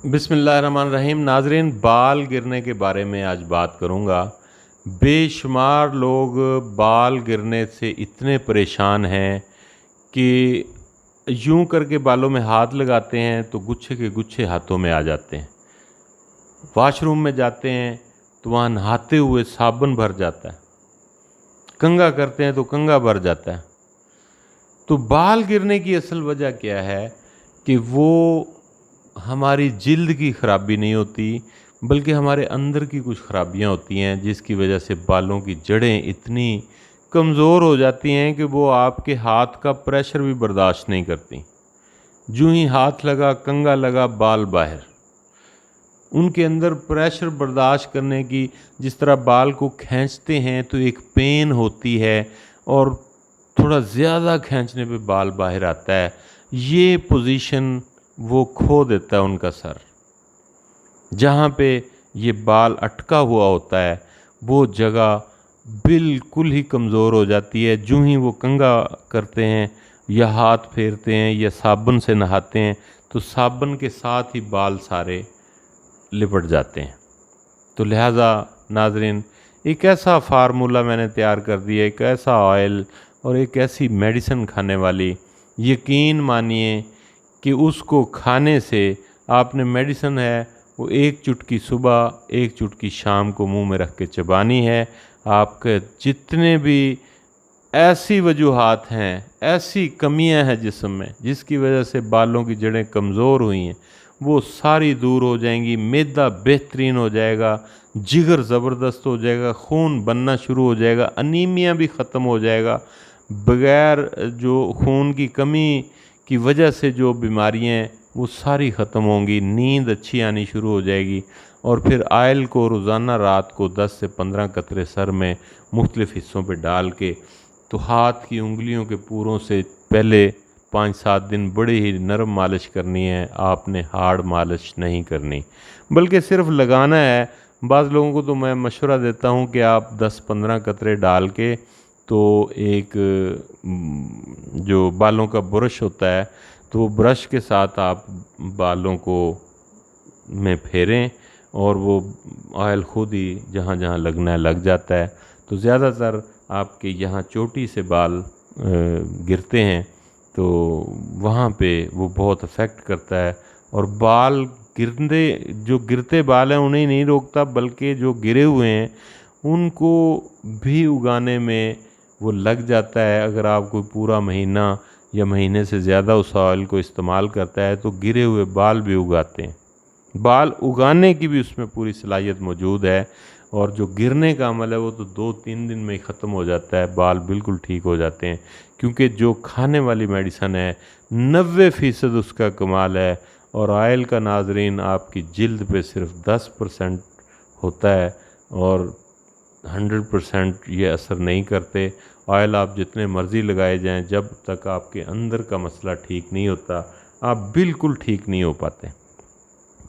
बिस्मिल्लाहिर्रहमानिर्रहीम। नाजरीन, बाल गिरने के बारे में आज बात करूँगा। बेशुमार लोग बाल गिरने से इतने परेशान हैं कि यूं करके बालों में हाथ लगाते हैं तो गुच्छे के गुच्छे हाथों में आ जाते हैं। वॉशरूम में जाते हैं तो वहाँ नहाते हुए साबुन भर जाता है। कंघा करते हैं तो कंघा भर जाता है। तो बाल गिरने की असल वजह क्या है कि वो हमारी जिल्द की ख़राबी नहीं होती, बल्कि हमारे अंदर की कुछ ख़राबियाँ होती हैं, जिसकी वजह से बालों की जड़ें इतनी कमज़ोर हो जाती हैं कि वो आपके हाथ का प्रेशर भी बर्दाश्त नहीं करती। यूं ही हाथ लगा, कंघा लगा, बाल बाहर। उनके अंदर प्रेशर बर्दाश्त करने की, जिस तरह बाल को खींचते हैं तो एक पेन होती है और थोड़ा ज़्यादा खींचने पे बाल बाहर आता है, ये पोजीशन वो खो देता है उनका सर। जहाँ पे ये बाल अटका हुआ होता है वो जगह बिल्कुल ही कमज़ोर हो जाती है। जो ही वो कंघा करते हैं या हाथ फेरते हैं या साबुन से नहाते हैं तो साबुन के साथ ही बाल सारे लिपट जाते हैं। तो लिहाजा नाजरीन, एक ऐसा फार्मूला मैंने तैयार कर दिया, एक ऐसा ऑयल और एक ऐसी मेडिसिन खाने वाली, यकीन मानिए कि उसको खाने से आपने मेडिसिन है वो एक चुटकी सुबह एक चुटकी शाम को मुंह में रख के चबानी है। आपके जितने भी ऐसी वजूहात हैं, ऐसी कमियां हैं जिस्म में जिसकी वजह से बालों की जड़ें कमज़ोर हुई हैं, वो सारी दूर हो जाएंगी। मैदा बेहतरीन हो जाएगा, जिगर ज़बरदस्त हो जाएगा, खून बनना शुरू हो जाएगा, अनीमिया भी ख़त्म हो जाएगा। बग़ैर जो खून की कमी की वजह से जो बीमारियां हैं वो सारी ख़त्म होंगी। नींद अच्छी आनी शुरू हो जाएगी। और फिर आयल को रोज़ाना रात को 10 से 15 कतरे सर में मुख्तलिफ़ हिस्सों पे डाल के, तो हाथ की उंगलियों के पूरों से पहले 5-7 दिन बड़ी ही नरम मालिश करनी है। आपने हार्ड मालिश नहीं करनी, बल्कि सिर्फ लगाना है। बाज़ लोगों को तो मैं मशवरा देता हूँ कि आप 10-15 कतरे डाल के तो एक जो बालों का ब्रश होता है तो वो ब्रश के साथ आप बालों को में फेरें और वो ऑयल खुद ही जहाँ जहाँ लगना है लग जाता है। तो ज़्यादातर आपके यहाँ चोटी से बाल गिरते हैं तो वहाँ पे वो बहुत अफेक्ट करता है। और बाल जो गिरते बाल हैं उन्हें नहीं रोकता, बल्कि जो गिरे हुए हैं उनको भी उगाने में वो लग जाता है। अगर आप कोई पूरा महीना या महीने से ज़्यादा उस ऑयल को इस्तेमाल करता है तो गिरे हुए बाल भी उगाते हैं। बाल उगाने की भी उसमें पूरी सलाहियत मौजूद है। और जो गिरने का अमल है वो तो 2-3 दिन में ही ख़त्म हो जाता है, बाल बिल्कुल ठीक हो जाते हैं। क्योंकि जो खाने वाली मेडिसन है 90% उसका कमाल है। और ऑयल का नाजरीन आपकी जिल्द पे सिर्फ 10% होता है और 100% ये असर नहीं करते। ऑयल आप जितने मर्ज़ी लगाए जाएं, जब तक आपके अंदर का मसला ठीक नहीं होता आप बिल्कुल ठीक नहीं हो पाते।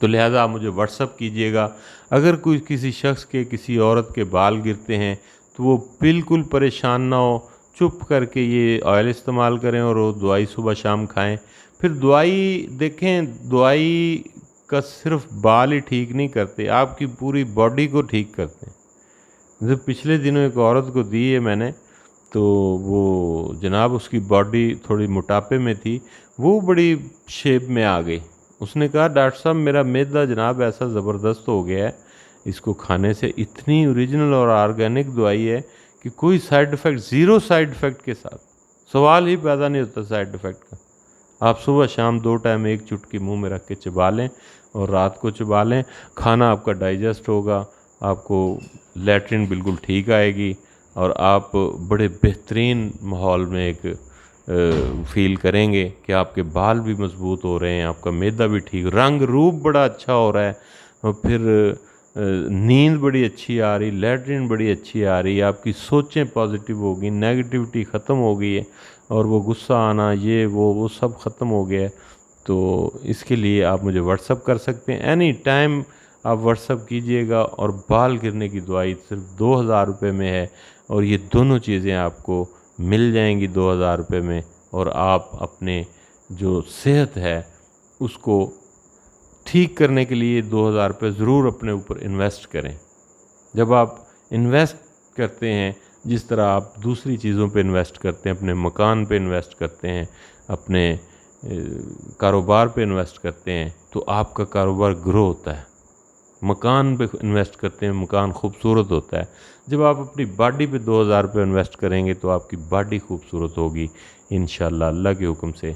तो लिहाजा आप मुझे व्हाट्सअप कीजिएगा। अगर कोई किसी शख्स के, किसी औरत के बाल गिरते हैं तो वो बिल्कुल परेशान ना हो, चुप करके ये ऑयल इस्तेमाल करें और वो दवाई सुबह शाम खाएं। फिर दवाई देखें, दवाई का सिर्फ बाल ही ठीक नहीं करते, आपकी पूरी बॉडी को ठीक करते हैं। जैसे पिछले दिनों एक औरत को दी है मैंने, तो वो जनाब उसकी बॉडी थोड़ी मोटापे में थी, वो बड़ी शेप में आ गई। उसने कहा डॉक्टर साहब मेरा मैदा जनाब ऐसा ज़बरदस्त हो गया है, इसको खाने से इतनी ओरिजिनल और ऑर्गेनिक दवाई है कि कोई side effect, zero side effect के साथ, सवाल ही पैदा नहीं होता साइड इफ़ेक्ट का। आप सुबह शाम 2 टाइम एक चुटकी मुंह में रख के चबा लें और रात को चबा लें। खाना आपका डाइजेस्ट होगा, आपको लैट्रिन बिल्कुल ठीक आएगी और आप बड़े बेहतरीन माहौल में एक फील करेंगे कि आपके बाल भी मजबूत हो रहे हैं, आपका मैदा भी ठीक, रंग रूप बड़ा अच्छा हो रहा है, और फिर नींद बड़ी अच्छी आ रही, लैट्रिन बड़ी अच्छी आ रही है, आपकी सोचें पॉजिटिव होगी, नेगेटिविटी ख़त्म हो गई है और वो गुस्सा आना ये वो सब ख़त्म हो गया है। तो इसके लिए आप मुझे व्हाट्सअप कर सकते हैं, एनी टाइम आप व्हाट्सअप कीजिएगा। और बाल गिरने की दवाई सिर्फ 2000 रुपये में है और ये दोनों चीज़ें आपको मिल जाएंगी 2000 रुपये में। और आप अपने जो सेहत है उसको ठीक करने के लिए 2000 रुपये ज़रूर अपने ऊपर इन्वेस्ट करें। जब आप इन्वेस्ट करते हैं, जिस तरह आप दूसरी चीज़ों पे इन्वेस्ट करते हैं, अपने मकान पे इन्वेस्ट करते हैं, अपने कारोबार पे इन्वेस्ट करते हैं, तो आपका कारोबार ग्रो होता है। मकान पे इन्वेस्ट करते हैं, मकान खूबसूरत होता है। जब आप अपनी बॉडी पे 2000 रुपये इन्वेस्ट करेंगे तो आपकी बॉडी खूबसूरत होगी इंशाल्लाह, अल्लाह के हुक्म से।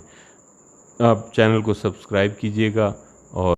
आप चैनल को सब्सक्राइब कीजिएगा और